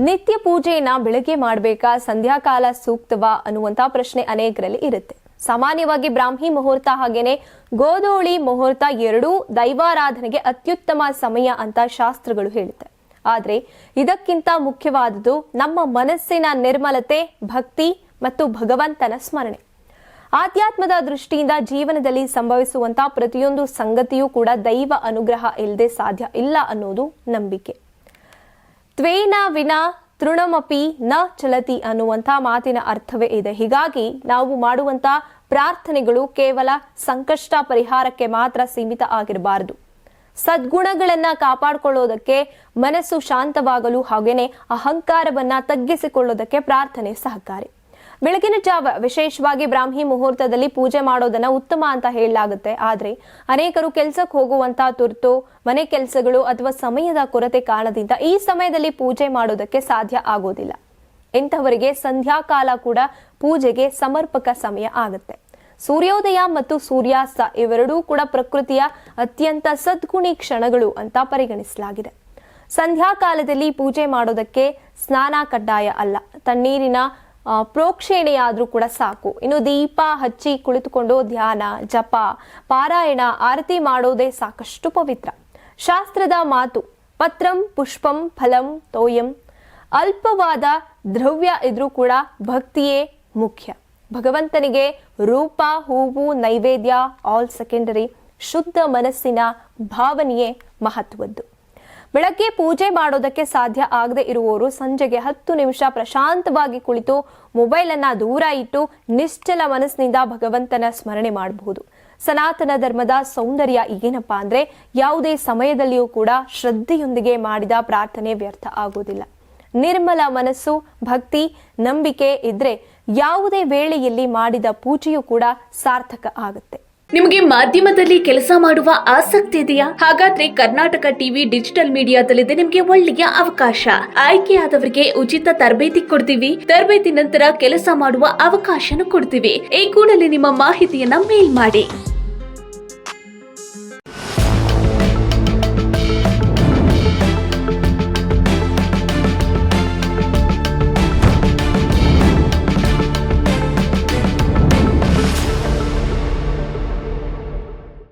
ನಿತ್ಯ ಪೂಜೆಯನ್ನ ಬೆಳಗ್ಗೆ ಮಾಡಬೇಕಾ, ಸಂಧ್ಯಾಕಾಲ ಸೂಕ್ತವಾ ಅನ್ನುವಂತ ಪ್ರಶ್ನೆ ಅನೇಕರಲ್ಲಿ ಇರುತ್ತೆ. ಸಾಮಾನ್ಯವಾಗಿ ಬ್ರಾಹ್ಮಿ ಮುಹೂರ್ತ ಹಾಗೇನೆ ಗೋಧೂಳಿ ಮುಹೂರ್ತ ಎರಡೂ ದೈವಾರಾಧನೆಗೆ ಅತ್ಯುತ್ತಮ ಸಮಯ ಅಂತ ಶಾಸ್ತ್ರಗಳು ಹೇಳುತ್ತೆ. ಆದ್ರೆ ಇದಕ್ಕಿಂತ ಮುಖ್ಯವಾದುದು ನಮ್ಮ ಮನಸ್ಸಿನ ನಿರ್ಮಲತೆ, ಭಕ್ತಿ ಮತ್ತು ಭಗವಂತನ ಸ್ಮರಣೆ. ಆಧ್ಯಾತ್ಮದ ದೃಷ್ಟಿಯಿಂದ ಜೀವನದಲ್ಲಿ ಸಂಭವಿಸುವಂತ ಪ್ರತಿಯೊಂದು ಸಂಗತಿಯೂ ಕೂಡ ದೈವ ಅನುಗ್ರಹ ಇಲ್ಲದೆ ಸಾಧ್ಯ ಇಲ್ಲ ಅನ್ನೋದು ನಂಬಿಕೆ. ತ್ವೇನ ವಿನಾ ತೃಣಮಪಿ ನ ಚಲತಿ ಅನ್ನುವಂಥ ಮಾತಿನ ಅರ್ಥವೇ ಇದೆ. ಹೀಗಾಗಿ ನಾವು ಮಾಡುವಂತ ಪ್ರಾರ್ಥನೆಗಳು ಕೇವಲ ಸಂಕಷ್ಟ ಪರಿಹಾರಕ್ಕೆ ಮಾತ್ರ ಸೀಮಿತ ಆಗಿರಬಾರದು. ಸದ್ಗುಣಗಳನ್ನ ಕಾಪಾಡಿಕೊಳ್ಳೋದಕ್ಕೆ, ಮನಸ್ಸು ಶಾಂತವಾಗಲು ಹಾಗೇನೆ ಅಹಂಕಾರವನ್ನ ತಗ್ಗಿಸಿಕೊಳ್ಳೋದಕ್ಕೆ ಪ್ರಾರ್ಥನೆ ಸಹಕಾರಿ. ಬೆಳಗಿನ ಜಾವ ವಿಶೇಷವಾಗಿ ಬ್ರಾಹ್ಮಿ ಮುಹೂರ್ತದಲ್ಲಿ ಪೂಜೆ ಮಾಡೋದನ್ನ ಉತ್ತಮ ಅಂತ ಹೇಳಲಾಗುತ್ತೆ. ಆದ್ರೆ ಅನೇಕರು ಕೆಲ್ಸಕ್ಕೆ ಹೋಗುವಂತ ತುರ್ತು, ಮನೆ ಕೆಲಸಗಳು ಅಥವಾ ಸಮಯದ ಕೊರತೆ ಕಾರಣದಿಂದ ಈ ಸಮಯದಲ್ಲಿ ಪೂಜೆ ಮಾಡೋದಕ್ಕೆ ಸಾಧ್ಯ ಆಗೋದಿಲ್ಲ. ಇಂಥವರಿಗೆ ಸಂಧ್ಯಾಕಾಲ ಕೂಡ ಪೂಜೆಗೆ ಸಮರ್ಪಕ ಸಮಯ ಆಗುತ್ತೆ. ಸೂರ್ಯೋದಯ ಮತ್ತು ಸೂರ್ಯಾಸ್ತ ಇವೆರಡೂ ಕೂಡ ಪ್ರಕೃತಿಯ ಅತ್ಯಂತ ಸದ್ಗುಣಿ ಕ್ಷಣಗಳು ಅಂತ ಪರಿಗಣಿಸಲಾಗಿದೆ. ಸಂಧ್ಯಾಕಾಲದಲ್ಲಿ ಪೂಜೆ ಮಾಡೋದಕ್ಕೆ ಸ್ನಾನ ಕಡ್ಡಾಯ ಅಲ್ಲ. ತಣ್ಣೀರಿನ ಪ್ರೋಕ್ಷಣೆಯಾದ್ರೂ ಕೂಡ ಸಾಕು. ಇನ್ನು ದೀಪ ಹಚ್ಚಿ ಕುಳಿತುಕೊಂಡು ಧ್ಯಾನ, ಜಪ, ಪಾರಾಯಣ, ಆರತಿ ಮಾಡೋದೇ ಸಾಕಷ್ಟು ಪವಿತ್ರ. ಶಾಸ್ತ್ರದ ಮಾತು ಪತ್ರಂ ಪುಷ್ಪಂ ಫಲಂ ತೋಯಂ. ಅಲ್ಪವಾದ ದ್ರವ್ಯ ಇದ್ರೂ ಕೂಡ ಭಕ್ತಿಯೇ ಮುಖ್ಯ. ಭಗವಂತನಿಗೆ ರೂಪ, ಹೂವು, ನೈವೇದ್ಯ ಆಲ್ ಸೆಕೆಂಡರಿ. ಶುದ್ಧ ಮನಸ್ಸಿನ ಭಾವನೆಯೇ ಮಹತ್ವದ್ದು. ಬೆಳಗ್ಗೆ ಪೂಜೆ ಮಾಡೋದಕ್ಕೆ ಸಾಧ್ಯ ಆಗದೆ ಇರುವವರು ಸಂಜೆಗೆ 10 ನಿಮಿಷ ಪ್ರಶಾಂತವಾಗಿ ಕುಳಿತು ಮೊಬೈಲ್ ಅನ್ನ ದೂರ ಇಟ್ಟು ನಿಶ್ಚಲ ಮನಸ್ಸಿನಿಂದ ಭಗವಂತನ ಸ್ಮರಣೆ ಮಾಡಬಹುದು. ಸನಾತನ ಧರ್ಮದ ಸೌಂದರ್ಯ ಏನಪ್ಪಾ ಅಂದ್ರೆ ಯಾವುದೇ ಸಮಯದಲ್ಲಿಯೂ ಕೂಡ ಶ್ರದ್ಧೆಯೊಂದಿಗೆ ಮಾಡಿದ ಪ್ರಾರ್ಥನೆ ವ್ಯರ್ಥ ಆಗೋದಿಲ್ಲ. ನಿರ್ಮಲ ಮನಸ್ಸು, ಭಕ್ತಿ, ನಂಬಿಕೆ ಇದ್ರೆ ಯಾವುದೇ ವೇಳೆಯಲ್ಲಿ ಮಾಡಿದ ಪೂಜೆಯೂ ಕೂಡ ಸಾರ್ಥಕ ಆಗುತ್ತೆ. ನಿಮಗೆ ಮಾಧ್ಯಮದಲ್ಲಿ ಕೆಲಸ ಮಾಡುವ ಆಸಕ್ತಿ ಇದೆಯಾ? ಹಾಗಾದ್ರೆ ಕರ್ನಾಟಕ ಟಿವಿ ಡಿಜಿಟಲ್ ಮೀಡಿಯಾದಲ್ಲಿದೆ ನಿಮಗೆ ಒಳ್ಳೆಯ ಅವಕಾಶ. ಆಯ್ಕೆಯಾದವರಿಗೆ ಉಚಿತ ತರಬೇತಿ ಕೊಡ್ತೀವಿ. ತರಬೇತಿ ನಂತರ ಕೆಲಸ ಮಾಡುವ ಅವಕಾಶನೂ ಕೊಡ್ತೀವಿ. ಈ ಕೂಡಲೇ ನಿಮ್ಮ ಮಾಹಿತಿಯನ್ನ ಮೇಲ್ ಮಾಡಿ.